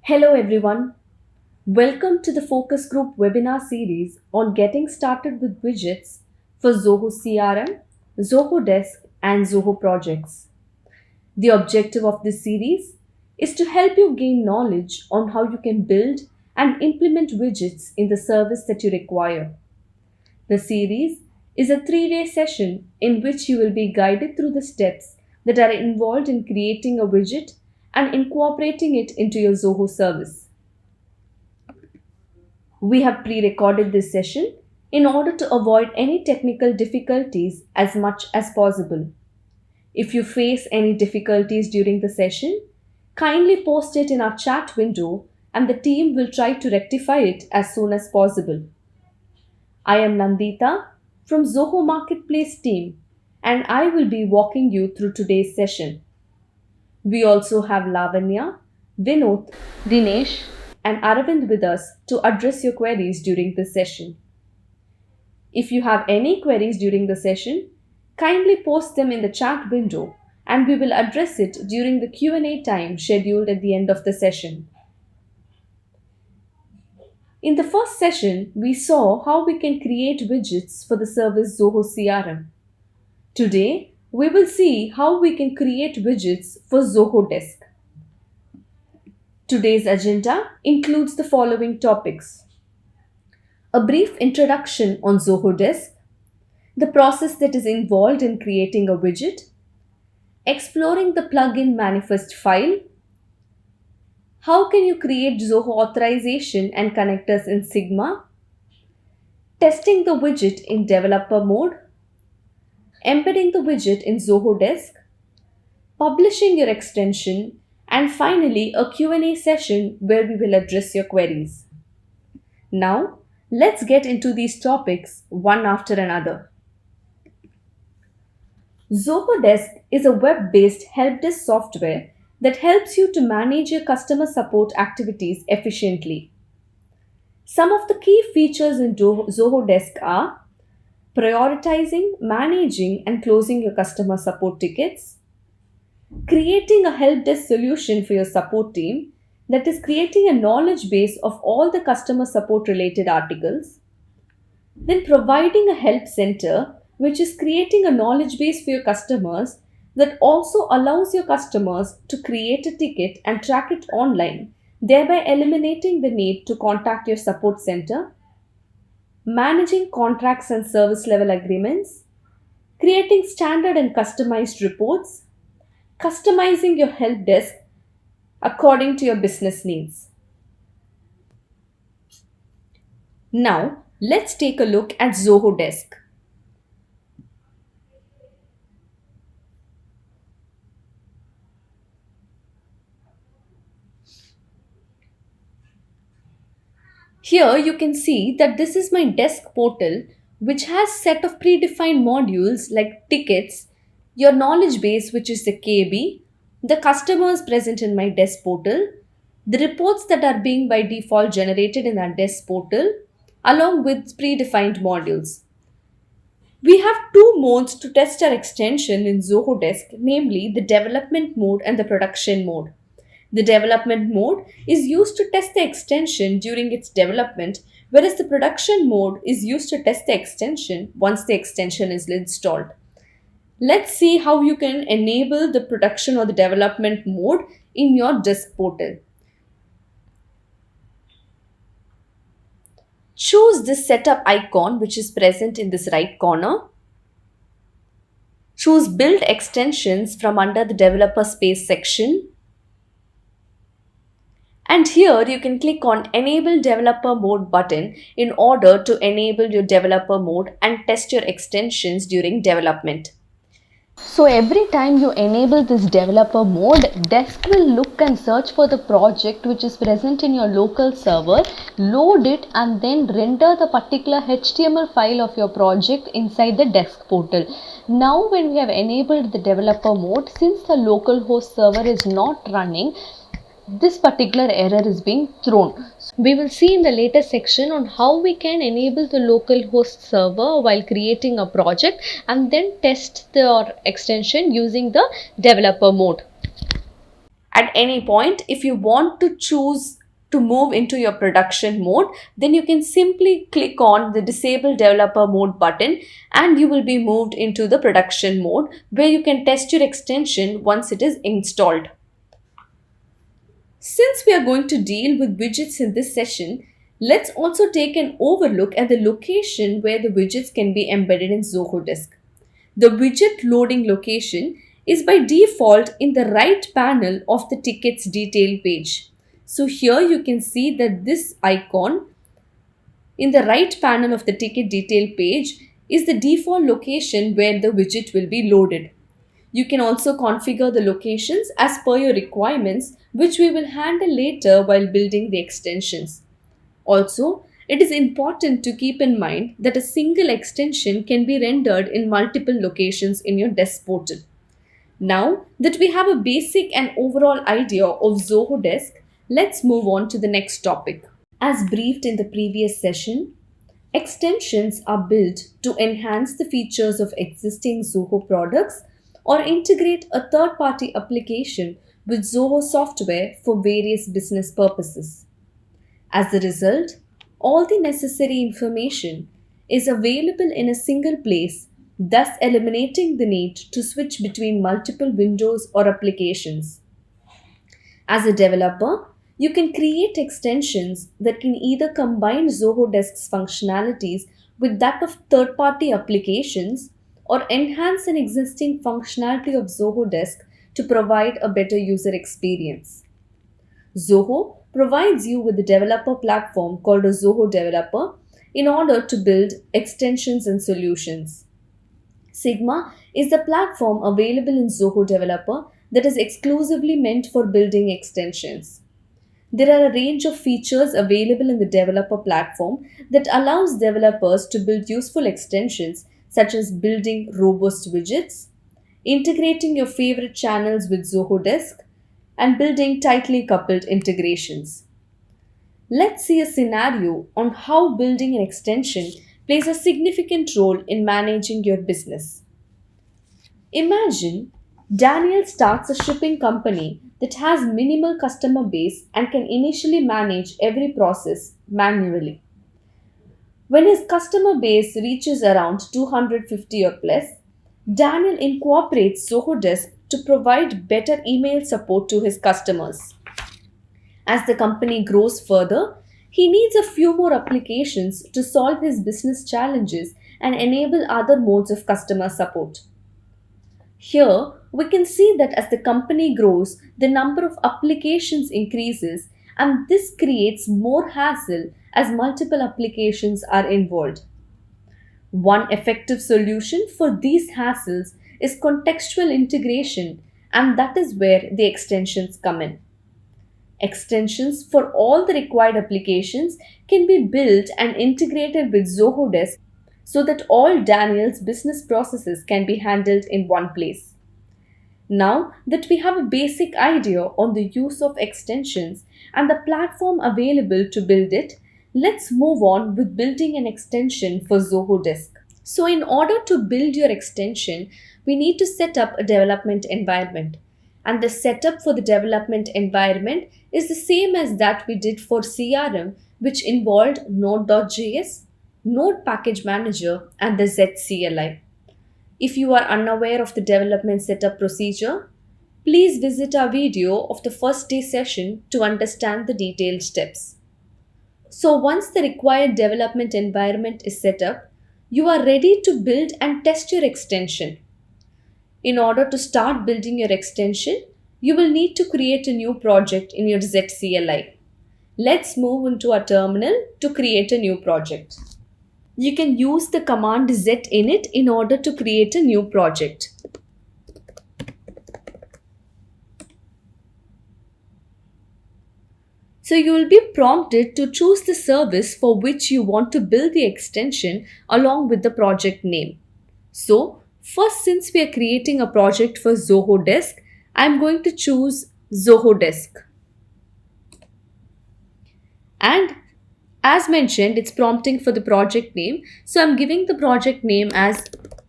Hello everyone. Welcome to the focus group webinar series on getting started with widgets for Zoho CRM, Zoho Desk and Zoho projects. The objective of this series is to help you gain knowledge on how you can build and implement widgets in the service that you require. The series is a 3-day session in which you will be guided through the steps that are involved in creating a widget and incorporating it into your Zoho service. We have pre recorded this session in order to avoid any technical difficulties as much as possible. If you face any difficulties during the session, kindly post it in our chat window and the team will try to rectify it as soon as possible. I am Nandita from Zoho Marketplace team and I will be walking you through today's session. We also have Lavanya, Vinod, Dinesh, and Aravind with us to address your queries during this session. If you have any queries during the session, kindly post them in the chat window and we will address it during the Q&A time scheduled at the end of the session. In the first session, we saw how we can create widgets for the service Zoho CRM. Today, we will see how we can create widgets for Zoho Desk. Today's agenda includes the following topics: a brief introduction on Zoho Desk, the process that is involved in creating a widget, exploring the plugin manifest file, how can you create Zoho authorization and connectors in Sigma, testing the widget in developer mode, embedding the widget in Zoho Desk, publishing your extension, and finally a Q&A session where we will address your queries. Now, let's get into these topics one after another. Zoho Desk is a web-based help desk software that helps you to manage your customer support activities efficiently. Some of the key features in Zoho Desk are prioritizing, managing, and closing your customer support tickets, creating a help desk solution for your support team, that is, creating a knowledge base of all the customer support related articles, then providing a help center, which is creating a knowledge base for your customers that also allows your customers to create a ticket and track it online, thereby eliminating the need to contact your support center, managing contracts and service level agreements, creating standard and customized reports, customizing your help desk according to your business needs. Now, let's take a look at Zoho Desk. Here you can see that this is my desk portal which has set of predefined modules like tickets, your knowledge base which is the KB, the customers present in my desk portal, the reports that are being by default generated in our desk portal along with predefined modules. We have two modes to test our extension in Zoho Desk, namely the development mode and the production mode. The development mode is used to test the extension during its development, whereas the production mode is used to test the extension once the extension is installed. Let's see how you can enable the production or the development mode in your disk portal. Choose this setup icon which is present in this right corner. Choose build extensions from under the developer space section. And here you can click on enable developer mode button in order to enable your developer mode and test your extensions during development. So every time you enable this developer mode, Desk will look and search for the project which is present in your local server, load it and then render the particular HTML file of your project inside the Desk portal. Now when we have enabled the developer mode, since the localhost server is not running, this particular error is being thrown. We will see in the later section on how we can enable the localhost server while creating a project and then test the extension using the developer mode. At any point, if you want to choose to move into your production mode, then you can simply click on the disable developer mode button and you will be moved into the production mode where you can test your extension once it is installed. Since we are going to deal with widgets in this session, let's also take an overlook at the location where the widgets can be embedded in Zoho Desk. The widget loading location is by default in the right panel of the tickets detail page. So here you can see that this icon in the right panel of the ticket detail page is the default location where the widget will be loaded. You can also configure the locations as per your requirements, which we will handle later while building the extensions. Also, it is important to keep in mind that a single extension can be rendered in multiple locations in your desk portal. Now that we have a basic and overall idea of Zoho Desk, let's move on to the next topic. As briefed in the previous session, extensions are built to enhance the features of existing Zoho products or integrate a third party application with Zoho software for various business purposes. As a result, all the necessary information is available in a single place, thus eliminating the need to switch between multiple windows or applications. As a developer, you can create extensions that can either combine Zoho Desk's functionalities with that of third party applications or enhance an existing functionality of Zoho Desk to provide a better user experience. Zoho provides you with a developer platform called a Zoho Developer in order to build extensions and solutions. Sigma is the platform available in Zoho Developer that is exclusively meant for building extensions. There are a range of features available in the developer platform that allows developers to build useful extensions such as building robust widgets, integrating your favorite channels with Zoho Desk, and building tightly coupled integrations. Let's see a scenario on how building an extension plays a significant role in managing your business. Imagine Daniel starts a shipping company that has minimal customer base and can initially manage every process manually. When his customer base reaches around 250 or plus, Daniel incorporates Zoho Desk to provide better email support to his customers. As the company grows further, he needs a few more applications to solve his business challenges and enable other modes of customer support. Here, we can see that as the company grows, the number of applications increases, and this creates more hassle as multiple applications are involved. One effective solution for these hassles is contextual integration, and that is where the extensions come in. Extensions for all the required applications can be built and integrated with Zoho Desk so that all Daniel's business processes can be handled in one place. Now that we have a basic idea on the use of extensions and the platform available to build it, let's move on with building an extension for Zoho Desk. So in order to build your extension, we need to set up a development environment. And the setup for the development environment is the same as that we did for CRM, which involved Node.js, Node Package Manager, and the ZCLI. If you are unaware of the development setup procedure, please visit our video of the first day session to understand the detailed steps. So once the required development environment is set up, you are ready to build and test your extension. In order to start building your extension, you will need to create a new project in your ZCLI. Let's move into our terminal to create a new project. You can use the command zinit in order to create a new project. So you will be prompted to choose the service for which you want to build the extension along with the project name. So first, since we are creating a project for Zoho Desk, I am going to choose Zoho Desk. And as mentioned, it's prompting for the project name. So I'm giving the project name as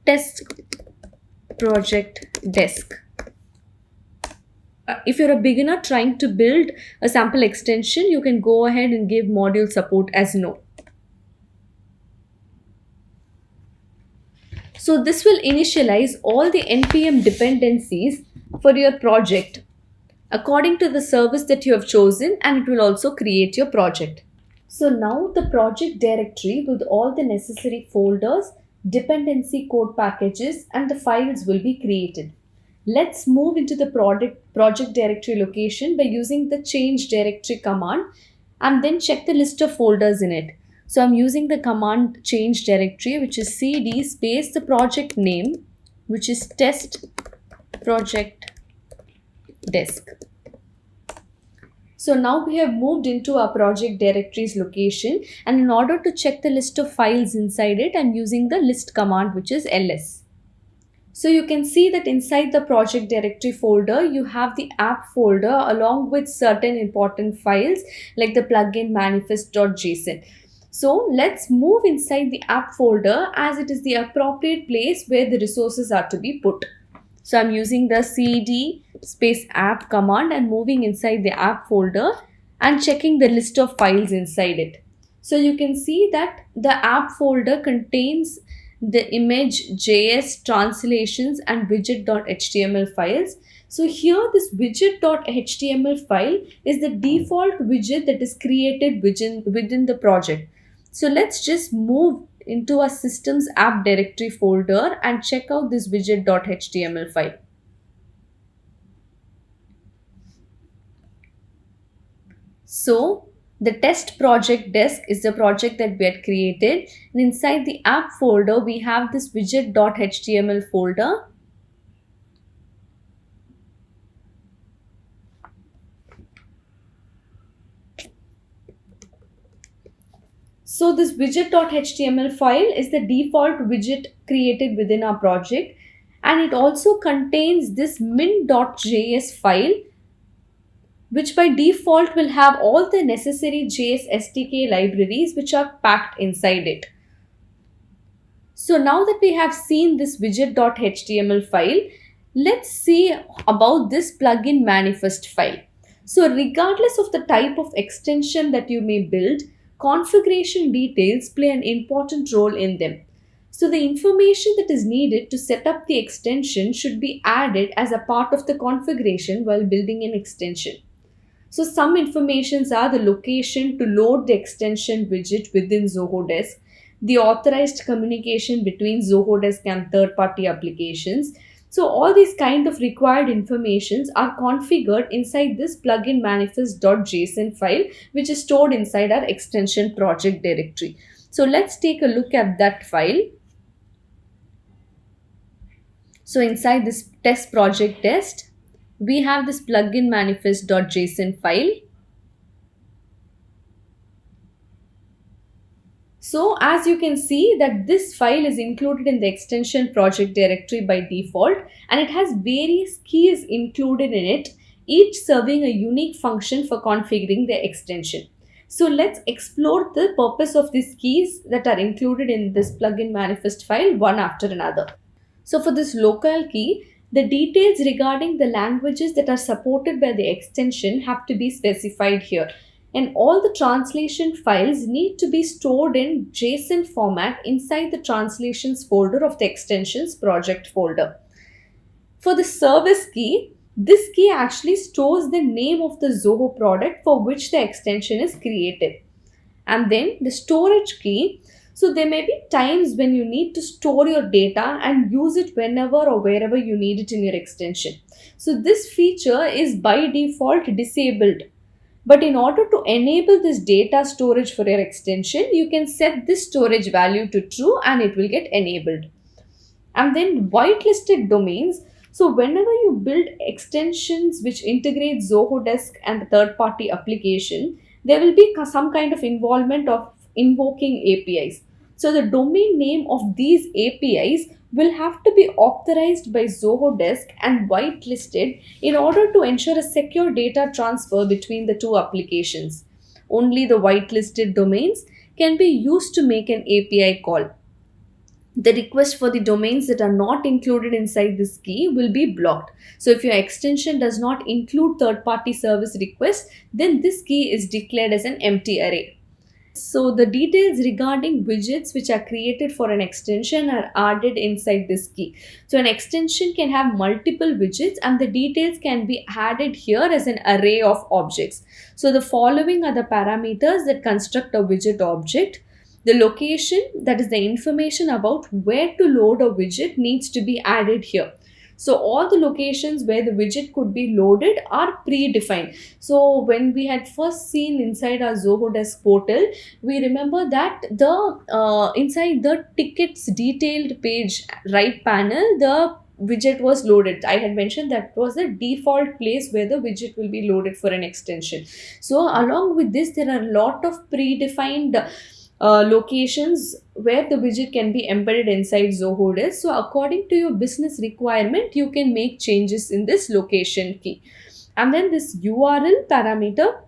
Test Project Desk. if you're a beginner trying to build a sample extension, you can go ahead and give module support as no. So this will initialize all the npm dependencies for your project according to the service that you have chosen, and it will also create your project. So now the project directory with all the necessary folders, dependency code packages, and the files will be created. Let's move into the project directory location by using the change directory command and then check the list of folders in it. So I'm using the command change directory, which is cd space the project name, which is test project desk. So now we have moved into our project directory's location, and in order to check the list of files inside it, I'm using the list command, which is ls. So you can see that inside the project directory folder, you have the app folder along with certain important files like the plugin manifest.json. So let's move inside the app folder as it is the appropriate place where the resources are to be put. So I'm using the cd space app command and moving inside the app folder and checking the list of files inside it. So you can see that the app folder contains the image.js translations and widget.html files. So here this widget.html file is the default widget that is created within the project. So let's just move into our system's app directory folder and check out this widget.html file. So the test project desk is the project that we had created, and inside the app folder we have this widget.html folder. So this widget.html file is the default widget created within our project, and it also contains this min.js file, which by default will have all the necessary JS SDK libraries which are packed inside it. So now that we have seen this widget.html file, let's see about this plugin manifest file. So regardless of the type of extension that you may build, configuration details play an important role in them. So the information that is needed to set up the extension should be added as a part of the configuration while building an extension. So some informations are the location to load the extension widget within Zoho Desk, the authorized communication between Zoho Desk and third-party applications. So all these kind of required informations are configured inside this plugin manifest.json file, which is stored inside our extension project directory. So let's take a look at that file. So inside this test project test, we have this plugin manifest.json file. So as you can see that this file is included in the extension project directory by default, and it has various keys included in it, each serving a unique function for configuring the extension. So let's explore the purpose of these keys that are included in this plugin manifest file one after another. So for this local key, the details regarding the languages that are supported by the extension have to be specified here. And all the translation files need to be stored in JSON format inside the translations folder of the extensions project folder. For the service key, this key actually stores the name of the Zoho product for which the extension is created. And then the storage key. So there may be times when you need to store your data and use it whenever or wherever you need it in your extension. So this feature is by default disabled. But in order to enable this data storage for your extension, you can set this storage value to true and it will get enabled. And then whitelisted domains. So whenever you build extensions which integrate Zoho Desk and the third-party application, there will be some kind of involvement of invoking APIs. So the domain name of these APIs will have to be authorized by Zoho Desk and whitelisted in order to ensure a secure data transfer between the two applications. Only the whitelisted domains can be used to make an API call. the request for the domains that are not included inside this key will be blocked. So if your extension does not include third party service request, then this key is declared as an empty array. So the details regarding widgets which are created for an extension are added inside this key. So an extension can have multiple widgets and the details can be added here as an array of objects. So the following are the parameters that construct a widget object. The location, that is the information about where to load a widget, needs to be added here. So all the locations where the widget could be loaded are predefined. So when we had first seen inside our Zoho Desk portal, we remember that the inside the tickets detailed page right panel, the widget was loaded. I had mentioned that was the default place where the widget will be loaded for an extension. So along with this, there are a lot of predefined locations where the widget can be embedded inside Zoho Desk. So according to your business requirement, you can make changes in this location key. And then this URL parameter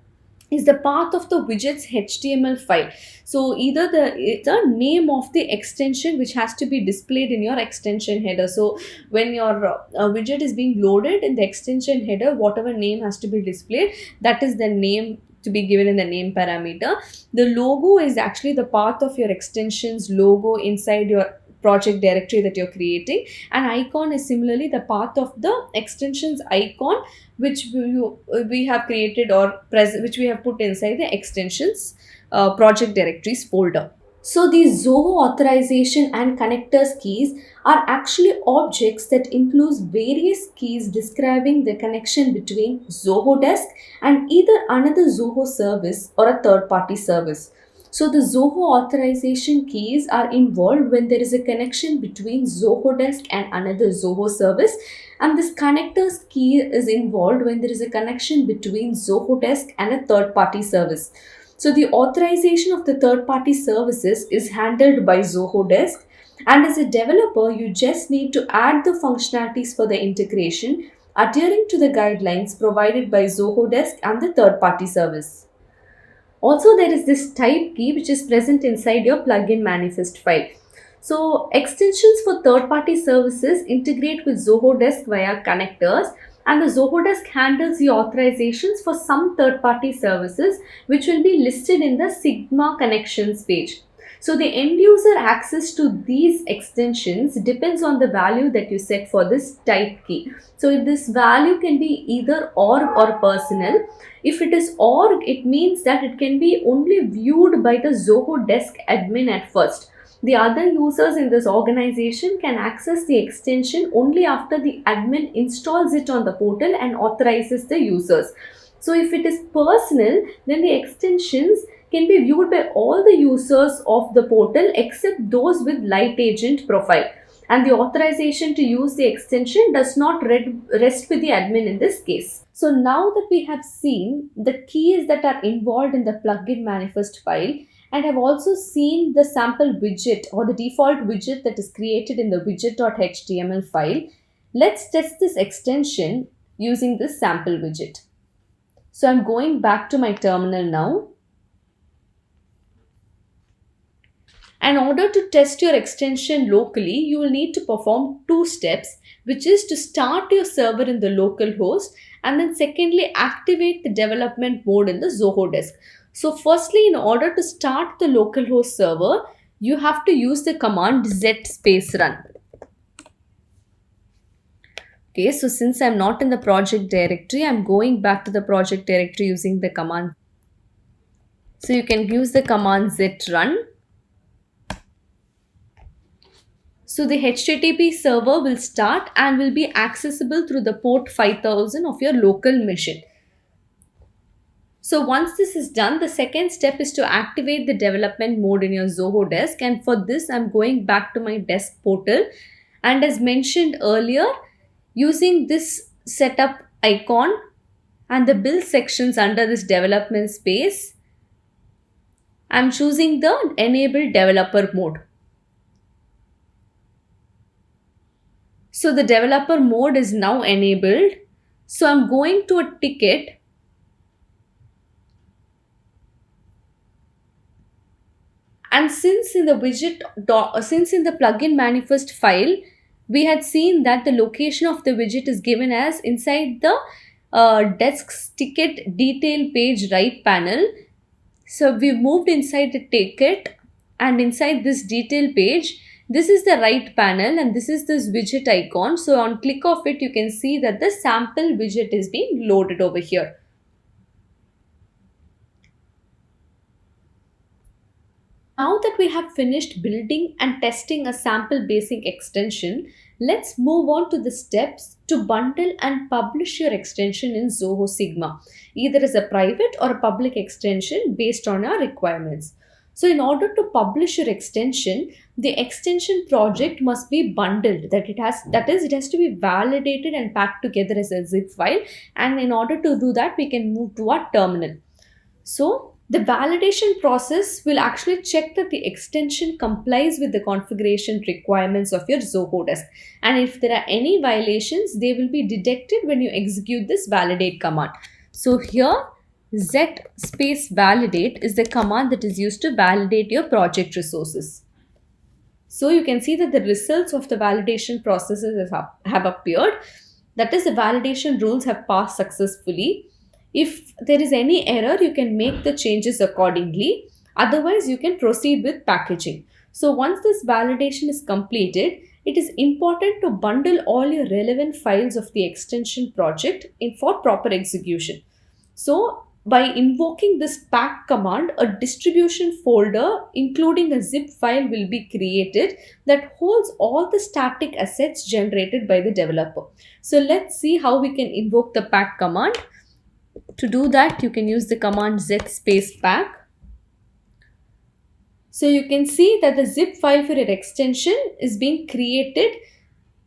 is the path of the widget's HTML file. So either the name of the extension which has to be displayed in your extension header. So when your widget is being loaded in the extension header, whatever name has to be displayed, that is the name to be given in the name parameter. The logo is actually the path of your extension's logo inside your project directory that you're creating. And icon is similarly the path of the extension's icon which we have created or present, which we have put inside the extensions project directories folder. So these Zoho authorization and connectors keys are actually objects that includes various keys describing the connection between Zoho Desk and either another Zoho service or a third party service. So the Zoho authorization keys are involved when there is a connection between Zoho Desk and another Zoho service, and this connectors key is involved when there is a connection between Zoho Desk and a third party service. So the authorization of the third party services is handled by Zoho Desk, and as a developer you just need to add the functionalities for the integration adhering to the guidelines provided by Zoho Desk and the third party service. Also, there is this type key which is present inside your plugin manifest file. So extensions for third party services integrate with Zoho Desk via connectors, and the Zoho Desk handles the authorizations for some third party services which will be listed in the Sigma connections page. So the end user access to these extensions depends on the value that you set for this type key. So if this value can be either org or personal. If it is org, it means that it can be only viewed by the Zoho Desk admin at first. The other users in this organization can access the extension only after the admin installs it on the portal and authorizes the users. So if it is personal, then the extensions can be viewed by all the users of the portal except those with light agent profile. And the authorization to use the extension does not rest with the admin in this case. So now that we have seen the keys that are involved in the plugin manifest file, and have also seen the sample widget or the default widget that is created in the widget.html file, let's test this extension using this sample widget. So I'm going back to my terminal now. In order to test your extension locally, you will need to perform two steps, which is to start your server in the local host and then secondly activate the development mode in the Zoho Desk. So firstly, in order to start the localhost server, you have to use the command z space run. Okay, so since I'm not in the project directory, I'm going back to the project directory using the command. So you can use the command z run. So the HTTP server will start and will be accessible through the port 5000 of your local machine. So once this is done, the second step is to activate the development mode in your Zoho Desk, and for this I'm going back to my desk portal, and as mentioned earlier, using this setup icon and the build sections under this development space, I'm choosing the enable developer mode. So the developer mode is now enabled. So I'm going to a ticket And since in the since in the plugin manifest file, we had seen that the location of the widget is given as inside the desk's ticket detail page right panel. So we moved inside the ticket, and inside this detail page, this is the right panel and this is this widget icon. So on click of it, you can see that the sample widget is being loaded over here. Now that we have finished building and testing a sample basic extension, let's move on to the steps to bundle and publish your extension in Zoho Sigma, either as a private or a public extension based on our requirements. So in order to publish your extension, the extension project must be bundled. It has to be validated and packed together as a zip file. And in order to do that, we can move to our terminal. So the validation process will actually check that the extension complies with the configuration requirements of your Zoho Desk. And if there are any violations, they will be detected when you execute this validate command. So here, z space validate is the command that is used to validate your project resources. So you can see that the results of the validation processes have appeared. That is, the validation rules have passed successfully. If there is any error, you can make the changes accordingly. Otherwise, you can proceed with packaging. So once this validation is completed, it is important to bundle all your relevant files of the extension project for proper execution. So by invoking this pack command, a distribution folder including a zip file will be created that holds all the static assets generated by the developer. So let's see how we can invoke the pack command. To do that, you can use the command z space pack. So you can see that the zip file for your extension is being created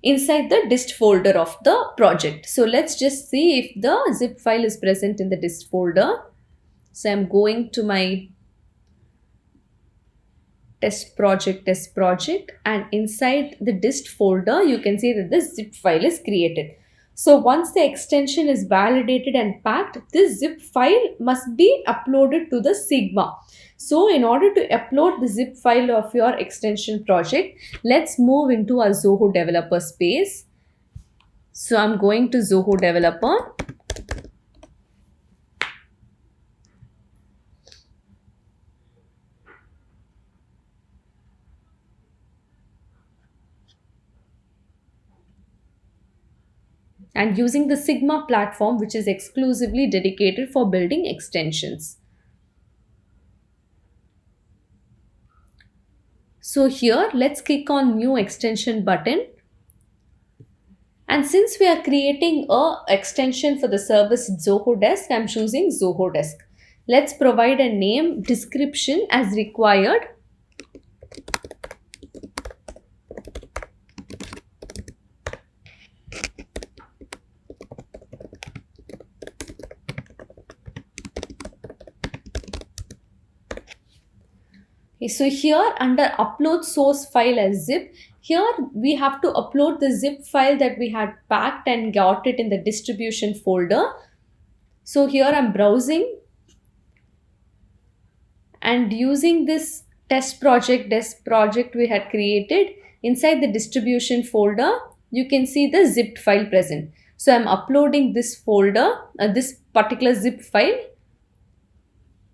inside the dist folder of the project. So let's just see if the zip file is present in the dist folder. So I'm going to my test project, and inside the dist folder, you can see that the zip file is created. So once the extension is validated and packed, this zip file must be uploaded to the Sigma. So in order to upload the zip file of your extension project, let's move into our Zoho developer space. So I'm going to Zoho developer. And using the Sigma platform, which is exclusively dedicated for building extensions. So here, let's click on New Extension button. And since we are creating a extension for the service Zoho Desk, I'm choosing Zoho Desk. Let's provide a name description as required. So here under upload source file as zip, here we have to upload the zip file that we had packed and got it in the distribution folder. So here I'm browsing and using this test project desk project we had created inside the distribution folder, you can see the zipped file present. So I'm uploading this folder, this particular zip file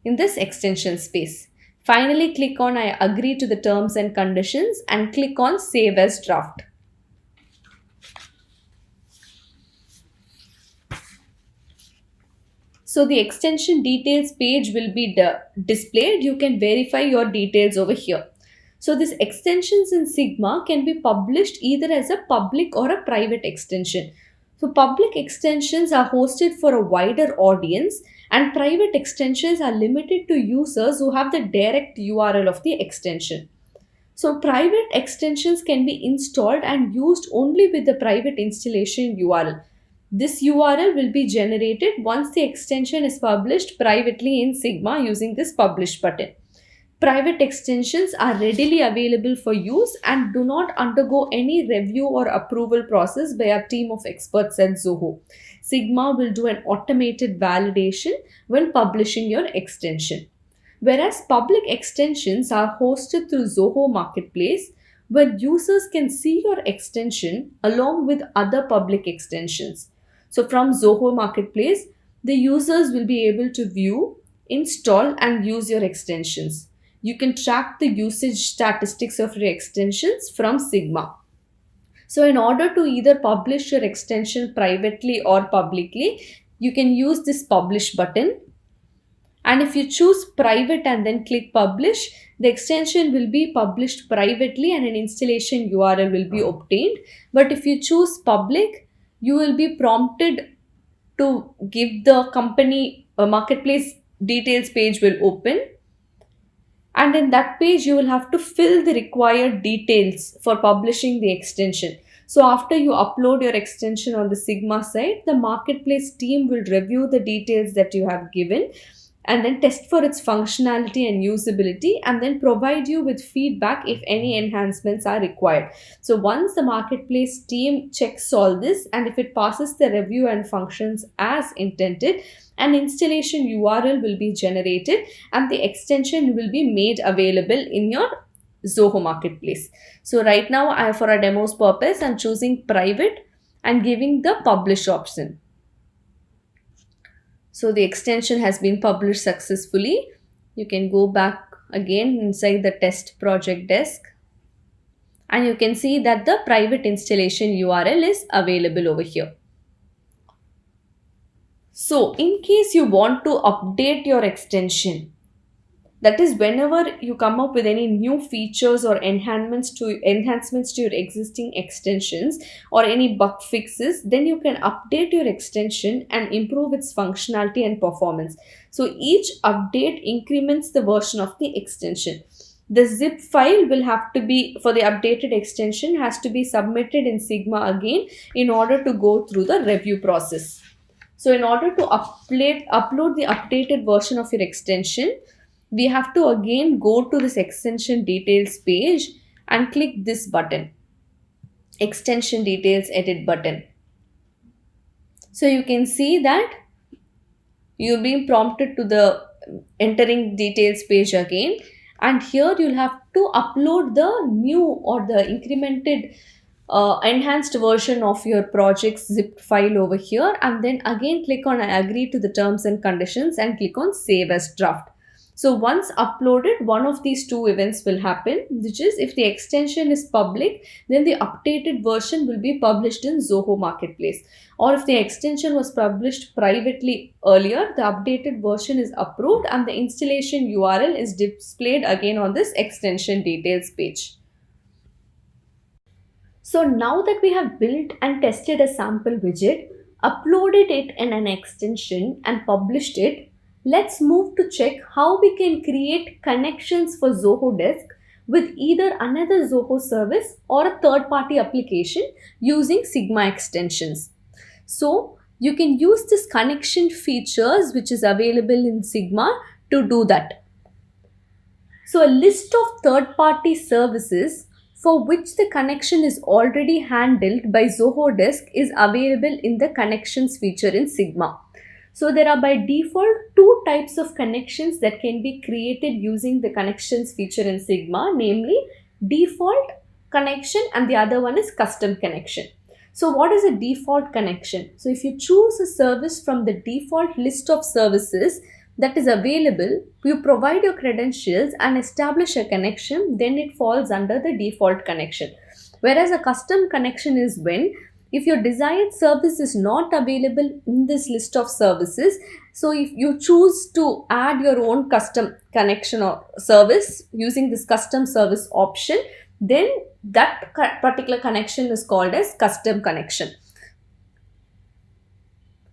in this extension space. Finally, click on I agree to the terms and conditions and click on Save as Draft. So the extension details page will be displayed. You can verify your details over here. So these extensions in Sigma can be published either as a public or a private extension. So public extensions are hosted for a wider audience, and private extensions are limited to users who have the direct URL of the extension. So private extensions can be installed and used only with the private installation URL. This URL will be generated once the extension is published privately in Sigma using this publish button. Private extensions are readily available for use and do not undergo any review or approval process by a team of experts at Zoho. Sigma will do an automated validation when publishing your extension. whereas public extensions are hosted through Zoho Marketplace, where users can see your extension along with other public extensions. So, from Zoho Marketplace, the users will be able to view, install, and use your extensions. You can track the usage statistics of your extensions from Sigma. So, in order to either publish your extension privately or publicly, you can use this publish button. And if you choose private and then click publish, the extension will be published privately and an installation URL will be obtained. But if you choose public, you will be prompted to give the company a marketplace details page will open, and in that page you will have to fill the required details for publishing the extension. So after you upload your extension on the Sigma site, the marketplace team will review the details that you have given and then test for its functionality and usability, and then provide you with feedback if any enhancements are required. So once the marketplace team checks all this, and if it passes the review and functions as intended, an installation URL will be generated and the extension will be made available in your Zoho Marketplace. So right now, for a demo's purpose, I'm choosing private and giving the publish option. So the extension has been published successfully. You can go back again inside the test project desk, and you can see that the private installation URL is available over here. So in case you want to update your extension, that is, whenever you come up with any new features or enhancements to your existing extensions or any bug fixes, then you can update your extension and improve its functionality and performance. So each update increments the version of the extension. The zip file will have to be, for the updated extension, has to be submitted in Sigma again in order to go through the review process. So in order to upload the updated version of your extension, we have to again go to this extension details page and click this button, extension details edit button. So you can see that you're being prompted to the entering details page again, and here you'll have to upload the new or the incremented enhanced version of your project's zip file over here, and then again click on I agree to the terms and conditions and click on save as draft. So once uploaded, one of these two events will happen, which is if the extension is public, then the updated version will be published in Zoho Marketplace. Or if the extension was published privately earlier, the updated version is approved and the installation URL is displayed again on this extension details page. So now that we have built and tested a sample widget, uploaded it in an extension and published it, let's move to check how we can create connections for Zoho Desk with either another Zoho service or a third-party application using Sigma extensions. So you can use this connection features which is available in Sigma to do that. So a list of third-party services for which the connection is already handled by Zoho Desk is available in the connections feature in Sigma. So there are by default two types of connections that can be created using the connections feature in Sigma, namely default connection and the other one is custom connection. So what is a default connection? So if you choose a service from the default list of services that is available, you provide your credentials and establish a connection, then it falls under the default connection. Whereas a custom connection is when if your desired service is not available in this list of services, so if you choose to add your own custom connection or service using this custom service option, then that particular connection is called as custom connection.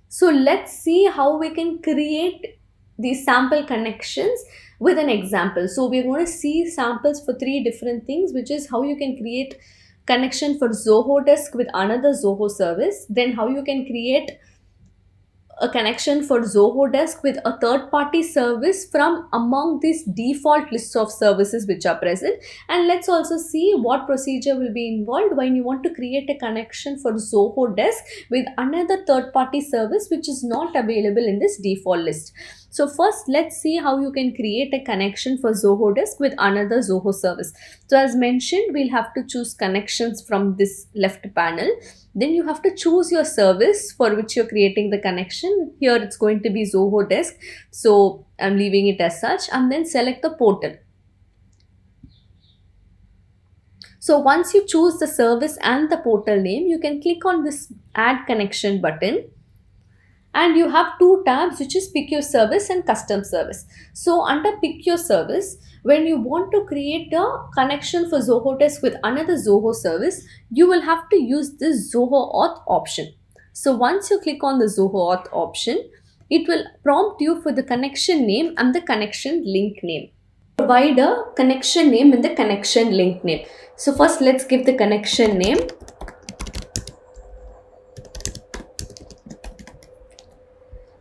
So let's see how we can create these sample connections with an example. So we're going to see samples for three different things, which is how you can create connection for Zoho Desk with another Zoho service, then how you can create a connection for Zoho Desk with a third-party service from among these default lists of services which are present, and let's also see what procedure will be involved when you want to create a connection for Zoho Desk with another third-party service which is not available in this default list. So first, let's see how you can create a connection for Zoho Desk with another Zoho service. So as mentioned, we'll have to choose connections from this left panel. Then you have to choose your service for which you're creating the connection. Here it's going to be Zoho Desk. So I'm leaving it as such, and then select the portal. So once you choose the service and the portal name, you can click on this add connection button, and you have two tabs, which is pick your service and custom service. So under pick your service, when you want to create a connection for Zoho Desk with another Zoho service, you will have to use this Zoho Auth option. So once you click on the Zoho Auth option, it will prompt you for the connection name and the connection link name. Provide a connection name and the connection link name. So first, let's give the connection name.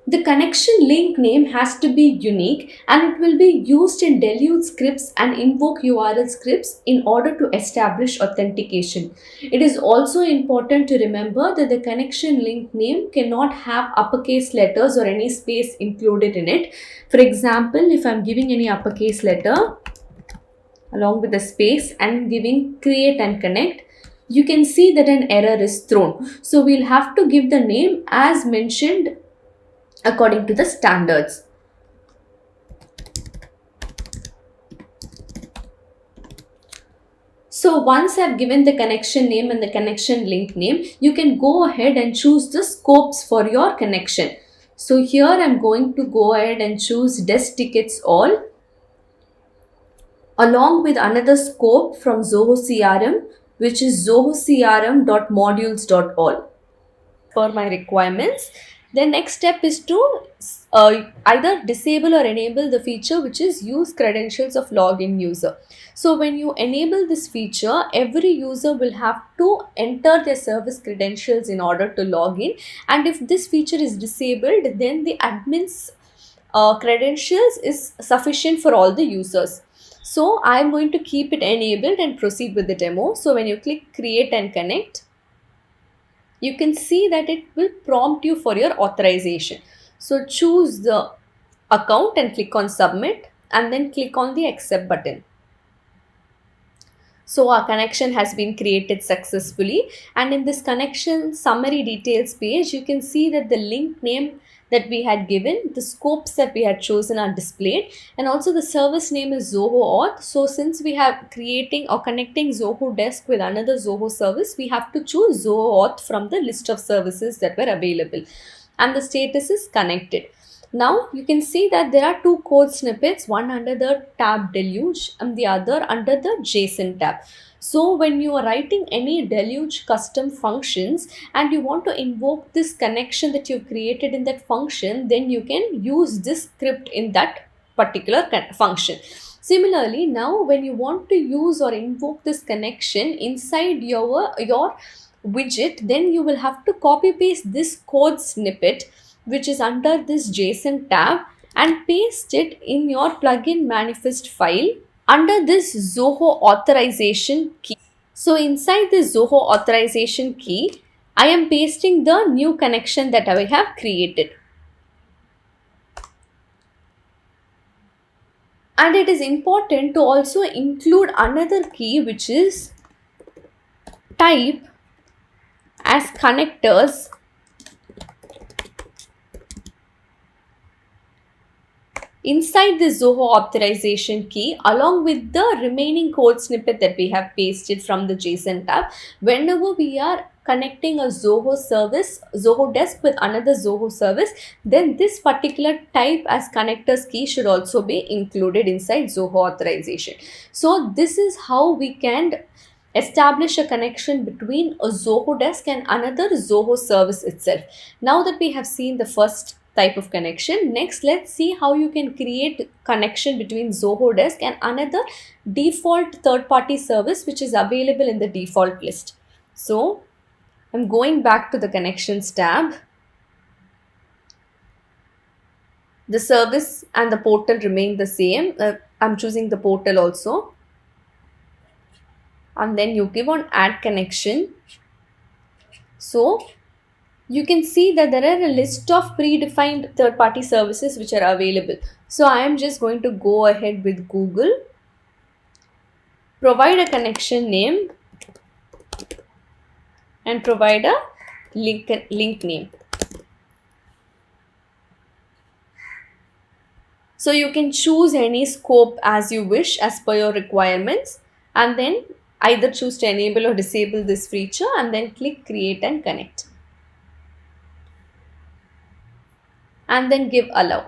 The connection link name has to be unique, and it will be used in deluge scripts and invoke URL scripts in order to establish authentication. It is also important to remember that the connection link name cannot have uppercase letters or any space included in it. For example, if I'm giving any uppercase letter along with the space and giving create and connect, you can see that an error is thrown. So we'll have to give the name as mentioned according to the standards. So once I've given the connection name and the connection link name, you can go ahead and choose the scopes for your connection. So here I'm going to go ahead and choose desk tickets all, along with another scope from Zoho CRM, which is zohocrm.modules.all for my requirements. The next step is to either disable or enable the feature, which is use credentials of login user. So when you enable this feature, every user will have to enter their service credentials in order to log in. And if this feature is disabled, then the admin's credentials is sufficient for all the users. So I'm going to keep it enabled and proceed with the demo. So when you click create and connect, you can see that it will prompt you for your authorization. So choose the account and click on submit, and then click on the accept button. So our connection has been created successfully, and in this connection summary details page, you can see that the link name that we had given, the scopes that we had chosen are displayed, and also the service name is Zoho Auth. So since we have creating or connecting Zoho Desk with another Zoho service, we have to choose Zoho Auth from the list of services that were available, and the status is connected. Now you can see that there are two code snippets, one under the tab Deluge and the other under the JSON tab. So when you are writing any Deluge custom functions and you want to invoke this connection that you've created in that function, then you can use this script in that particular function. Similarly, now when you want to use or invoke this connection inside your widget, then you will have to copy paste this code snippet, which is under this JSON tab, and paste it in your plugin manifest file under this Zoho authorization key. So inside this Zoho authorization key, I am pasting the new connection that I have created. And it is important to also include another key, which is type as connectors inside the Zoho authorization key, along with the remaining code snippet that we have pasted from the JSON tab. Whenever we are connecting a Zoho service, Zoho Desk with another Zoho service, then this particular type as connectors key should also be included inside Zoho authorization. So this is how we can establish a connection between a Zoho Desk and another Zoho service itself. Now that we have seen the first type of connection, next let's see how you can create connection between Zoho Desk and another default third-party service which is available in the default list. So I'm going back to the connections tab. The service and the portal remain the same. I'm choosing the portal also, and then you give on add connection. So you can see that there are a list of predefined third party services which are available. So I am just going to go ahead with Google, provide a connection name, and provide a link name. So you can choose any scope as you wish as per your requirements, and then either choose to enable or disable this feature and then click create and connect, and then give allow.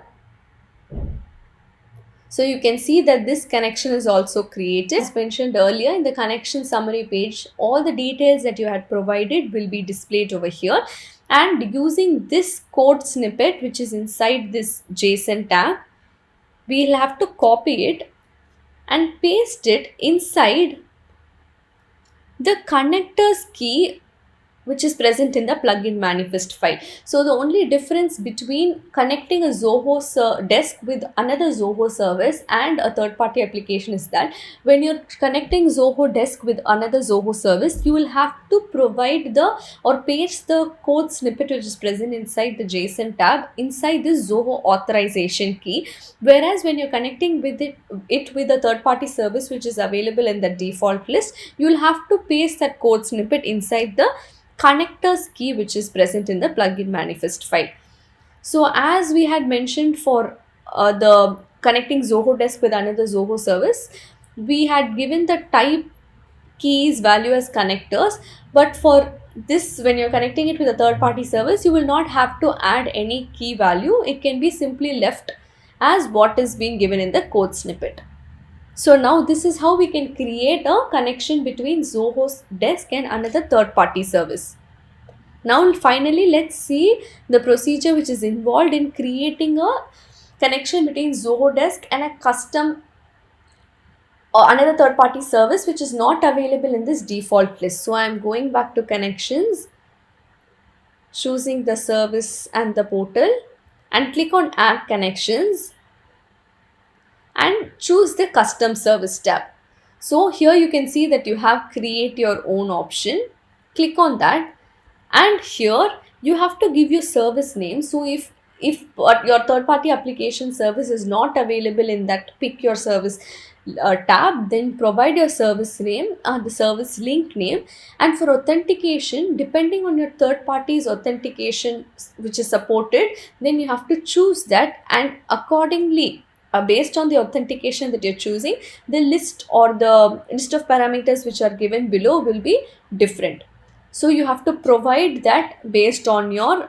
So you can see that this connection is also created. As mentioned earlier, in the connection summary page, all the details that you had provided will be displayed over here. And using this code snippet, which is inside this JSON tab, we'll have to copy it and paste it inside the connectors key which is present in the plugin manifest file. So the only difference between connecting a Zoho desk with another Zoho service and a third party application is that when you're connecting Zoho desk with another Zoho service, you will have to provide or paste the code snippet which is present inside the JSON tab inside this Zoho authorization key. Whereas when you're connecting with it with a third party service which is available in the default list, you will have to paste that code snippet inside the connectors key which is present in the plugin manifest file. So as we had mentioned for the connecting Zoho desk with another Zoho service, we had given the type keys value as connectors, but for this, when you're connecting it with a third party service, you will not have to add any key value. It can be simply left as what is being given in the code snippet. So now this is how we can create a connection between Zoho's desk and another third party service. Now finally, let's see the procedure which is involved in creating a connection between Zoho desk and a custom or another third party service which is not available in this default list. So I am going back to connections, choosing the service and the portal, and click on add connections and choose the custom service tab. So here you can see that you have create your own option. Click on that, and here you have to give your service name. So if your third party application service is not available in that pick your service tab, then provide your service name, the service link name. And for authentication, depending on your third party's authentication which is supported, then you have to choose that, and accordingly based on the authentication that you're choosing, the list or the list of parameters which are given below will be different. So you have to provide that based on your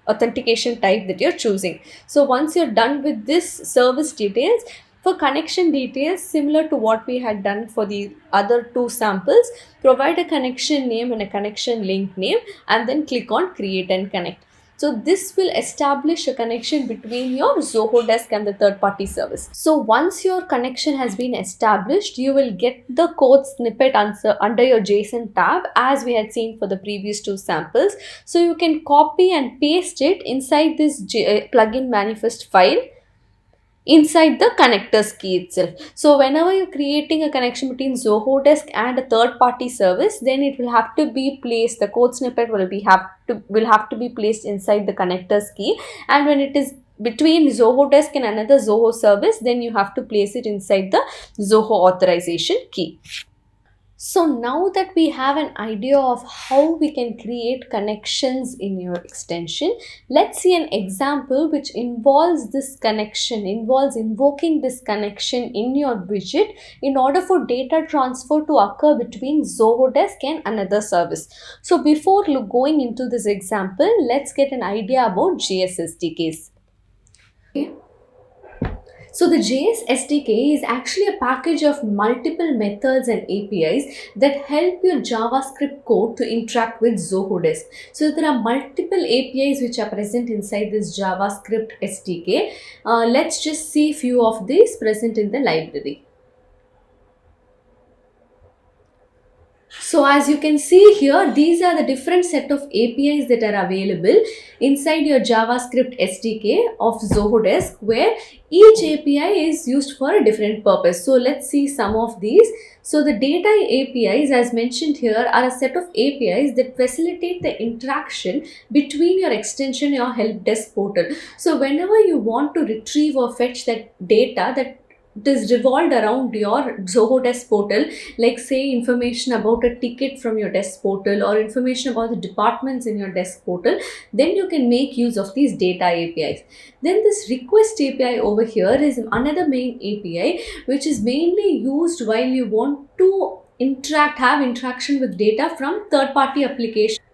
authentication type that you're choosing. So once you're done with this service details, for connection details, similar to what we had done for the other two samples, provide a connection name and a connection link name, and then click on create and connect. So this will establish a connection between your Zoho desk and the third party service. So once your connection has been established, you will get the code snippet under your JSON tab as we had seen for the previous two samples. So you can copy and paste it inside this plugin manifest file inside the connectors key itself. So whenever you're creating a connection between Zoho desk and a third party service, then it will have to be placed, the code snippet will have to be placed inside the connectors key. And when it is between Zoho desk and another Zoho service, then you have to place it inside the Zoho authorization key. So now that we have an idea of how we can create connections in your extension, let's see an example which involves this connection, involves invoking this connection in your widget in order for data transfer to occur between Zoho desk and another service. So before going into this example, let's get an idea about JS SDKs. Okay. So the JS SDK is actually a package of multiple methods and APIs that help your JavaScript code to interact with Zoho desk. So there are multiple APIs which are present inside this JavaScript SDK. Let's just see few of these present in the library. So as you can see here, these are the different set of APIs that are available inside your JavaScript SDK of Zoho Desk, where each API is used for a different purpose. So let's see some of these. So the data APIs, as mentioned here, are a set of APIs that facilitate the interaction between your extension and your help desk portal. So whenever you want to retrieve or fetch that data that is revolved around your Zoho Desk portal, like say information about a ticket from your desk portal or information about the departments in your desk portal, then you can make use of these data APIs. Then this request API over here is another main API which is mainly used while you want to have interaction with data from third party applications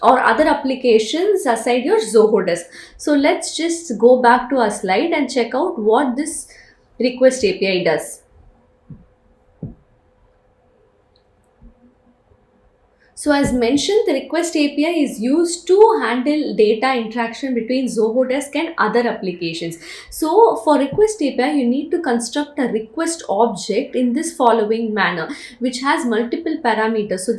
or other applications aside your Zoho Desk. So let's just go back to our slide and check out what this request API does. So as mentioned, the request API is used to handle data interaction between Zoho Desk and other applications. So for request API, you need to construct a request object in this following manner, which has multiple parameters. So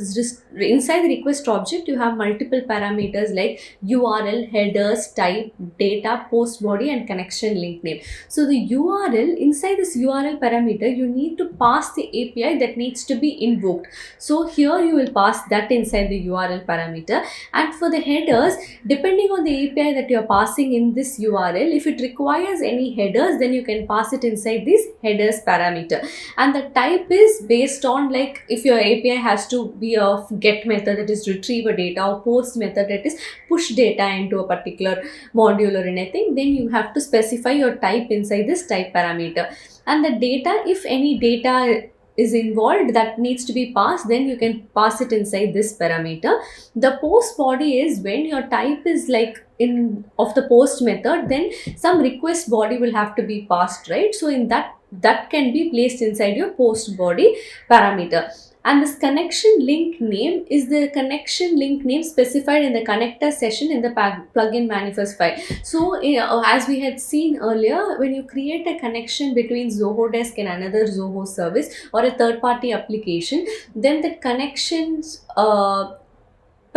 inside the request object, you have multiple parameters like URL, headers, type, data, post body, and connection link name. So the URL, inside this URL parameter, you need to pass the API that needs to be invoked. So here you will pass that inside the URL parameter. And for the headers, depending on the API that you are passing in this URL, if it requires any headers, then you can pass it inside this headers parameter. And the type is based on, like, if your API has to be a get method, that is retrieve a data, or post method, that is push data into a particular module or anything, then you have to specify your type inside this type parameter. And the data, if any data is involved that needs to be passed, then you can pass it inside this parameter. The post body is when your type is like in of the post method, then some request body will have to be passed, right? So in that can be placed inside your post body parameter. And this connection link name is the connection link name specified in the connector session in the plugin manifest file. So as we had seen earlier, when you create a connection between Zoho Desk and another Zoho service or a third party application, then the connections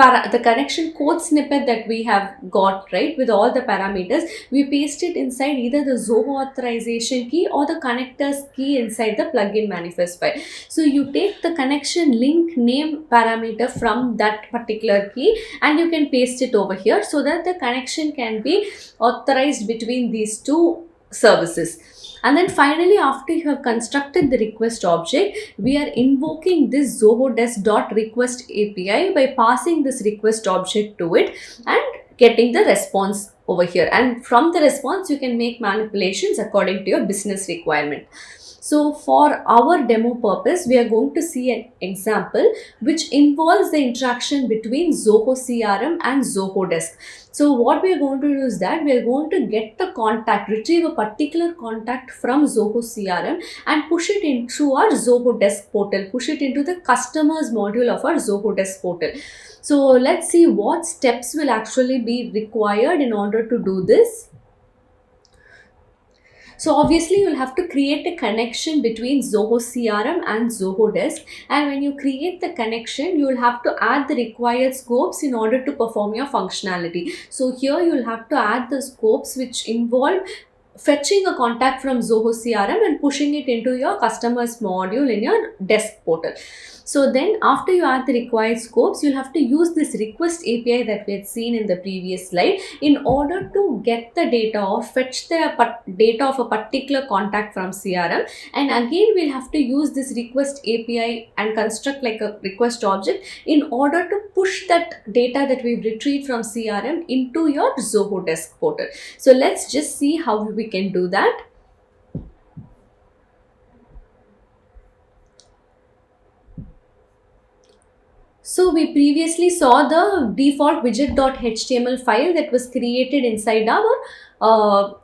the connection code snippet that we have got, right, with all the parameters, we paste it inside either the Zoho authorization key or the connectors key inside the plugin manifest file. So you take the connection link name parameter from that particular key and you can paste it over here so that the connection can be authorized between these two services. And then finally, after you have constructed the request object, we are invoking this Zoho Desk.request API by passing this request object to it and getting the response over here. And from the response, you can make manipulations according to your business requirement. So for our demo purpose, we are going to see an example which involves the interaction between Zoho CRM and Zoho Desk. So what we are going to do is that we are going to get the contact, retrieve a particular contact from Zoho CRM and push it into our Zoho Desk portal, push it into the customers module of our Zoho Desk portal. So let's see what steps will actually be required in order to do this. So obviously you'll have to create a connection between Zoho CRM and Zoho Desk, and when you create the connection, you will have to add the required scopes in order to perform your functionality. So here you'll have to add the scopes which involve fetching a contact from Zoho CRM and pushing it into your customers module in your desk portal. So then after you add the required scopes, you'll have to use this request API that we had seen in the previous slide in order to get the data or fetch the data of a particular contact from CRM. And again, we'll have to use this request API and construct like a request object in order to push that data that we've retrieved from CRM into your Zoho Desk portal. So let's just see how we can do that. So we previously saw the default widget.html file that was created inside our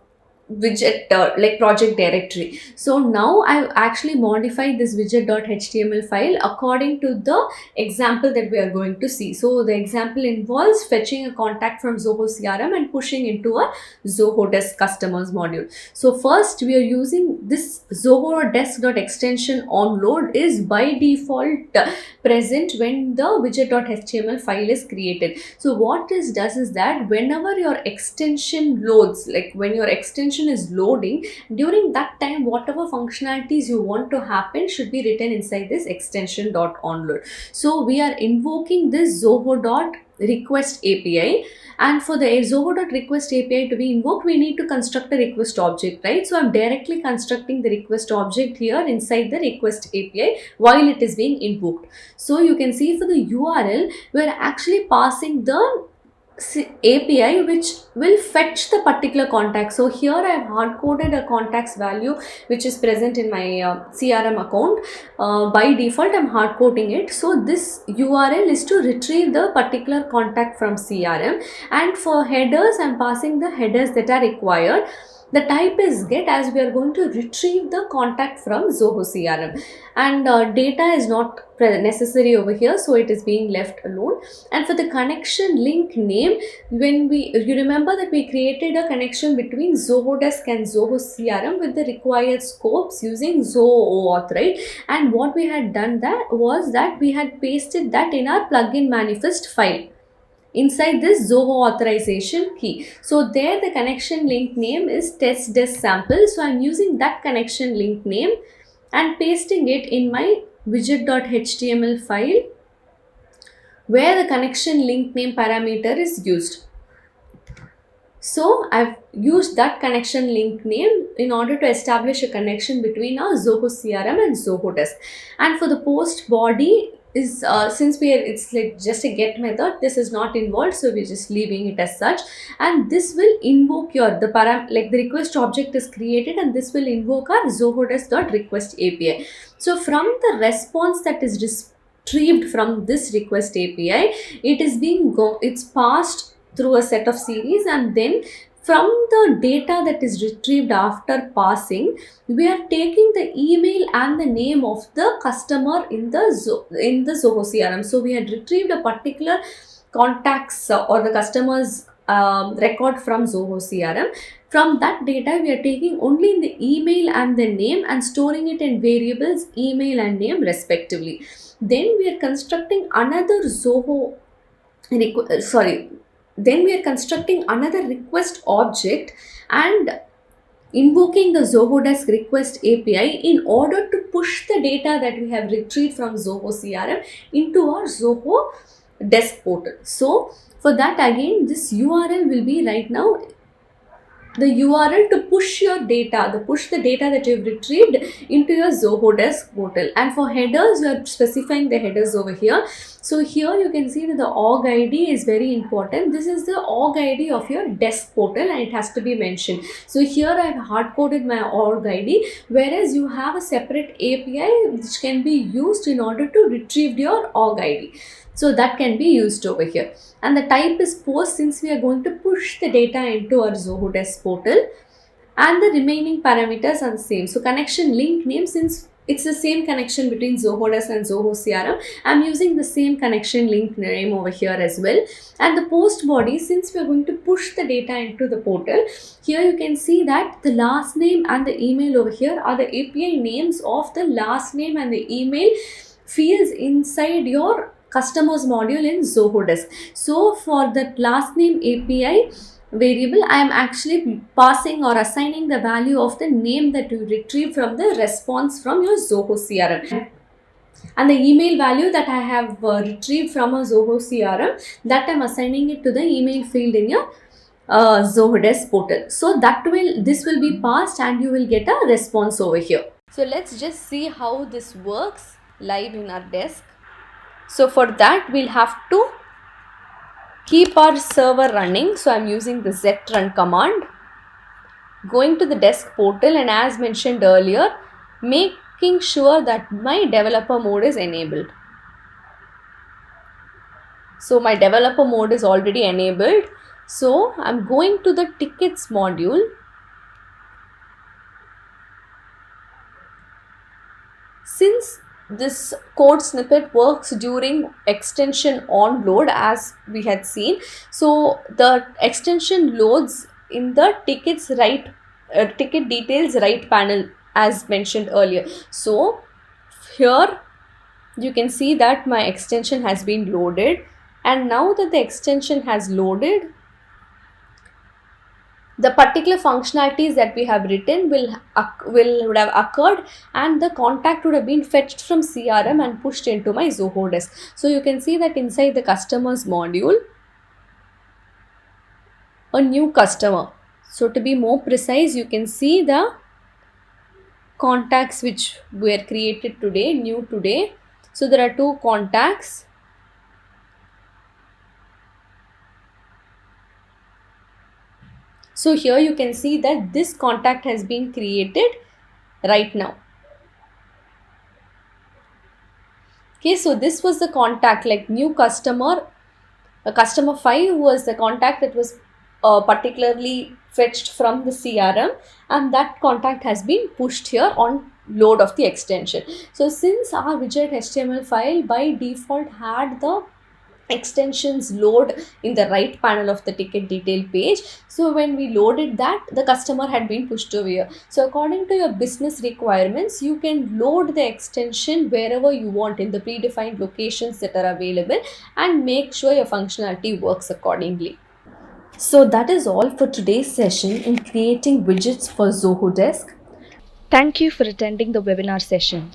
widget like project directory. So now I've actually modified this widget.html file according to the example that we are going to see. So the example involves fetching a contact from Zoho CRM and pushing into a Zoho Desk customers module. So first we are using this Zoho Desk.extension onload is by default present when the widget.html file is created. So what this does is that whenever your extension loads, like when your extension is loading, during that time whatever functionalities you want to happen should be written inside this extension.onload. So we are invoking this Zoho.request API, and for the Zoho.request API to be invoked, we need to construct a request object, right? So I'm directly constructing the request object here inside the request API while it is being invoked. So you can see for the URL, we're actually passing the API which will fetch the particular contact. So here I have hard coded a contact's value which is present in my CRM account. By default I'm hard coding it. So this URL is to retrieve the particular contact from CRM, and for headers I'm passing the headers that are required. The type is get, as we are going to retrieve the contact from Zoho CRM, and data is not necessary over here, so it is being left alone. And for the connection link name, when you remember that we created a connection between Zoho Desk and Zoho CRM with the required scopes using Zoho OAuth, right? And what we had done that was that we had pasted that in our plugin manifest file inside this Zoho authorization key. So there the connection link name is test desk sample. So I'm using that connection link name and pasting it in my widget.html file where the connection link name parameter is used. So I've used that connection link name in order to establish a connection between our Zoho CRM and Zoho Desk. And for the post body is since it's like just a get method, this is not involved, so we're just leaving it as such. And this will invoke your the request object is created, and this will invoke our Zoho Desk.request API. So from the response that is retrieved from this request API, it is it's passed through a set of series, and then from the data that is retrieved after passing, we are taking the email and the name of the customer in the Zoho CRM. So we had retrieved a particular contacts or the customer's record from Zoho CRM. From that data, we are taking only the email and the name and storing it in variables email and name respectively. Then we are constructing another then we are constructing another request object and invoking the Zoho Desk request API in order to push the data that we have retrieved from Zoho CRM into our Zoho Desk portal. So for that, again, this URL will be right now the URL to push your data, push the data that you've retrieved into your Zoho Desk portal. And for headers, you are specifying the headers over here. So here you can see that the org ID is very important. This is the org ID of your desk portal and it has to be mentioned. So here I have hard coded my org ID, whereas you have a separate API which can be used in order to retrieve your org ID. So that can be used over here. And the type is post, since we are going to push the data into our Zoho Desk portal, and the remaining parameters are the same. So connection link name, since it's the same connection between Zoho Desk and Zoho CRM, I'm using the same connection link name over here as well. And the post body, since we are going to push the data into the portal, here you can see that the last name and the email over here are the API names of the last name and the email fields inside your customers module in Zoho Desk. So for that last name API variable, I am actually passing or assigning the value of the name that you retrieve from the response from your Zoho CRM. And the email value that I have retrieved from a Zoho CRM, that I am assigning it to the email field in your Zoho Desk portal. So this will be passed and you will get a response over here. So let's just see how this works live in our desk. So for that, we'll have to keep our server running. So I'm using the zrun command, going to the desk portal, and as mentioned earlier, making sure that my developer mode is enabled. So my developer mode is already enabled. So I'm going to the tickets module Since this code snippet works during extension on load, as we had seen, so the extension loads in the ticket details right panel as mentioned earlier. So here you can see that my extension has been loaded, and now that the extension has loaded, the particular functionalities that we have written would have occurred, and the contact would have been fetched from CRM and pushed into my Zoho desk. So you can see that inside the customers module, a new customer. So to be more precise, you can see the contacts which were created today, new today. So there are 2 contacts. So here you can see that this contact has been created right now. Okay, so this was the contact, like new customer. Customer 5 was the contact that was particularly fetched from the CRM, and that contact has been pushed here on load of the extension. So since our widget HTML file by default had the extensions load in the right panel of the ticket detail page, so when we loaded that, the customer had been pushed over here. So according to your business requirements, you can load the extension wherever you want in the predefined locations that are available, and make sure your functionality works accordingly. So that is all for today's session in creating widgets for Zoho Desk. Thank you for attending the webinar session.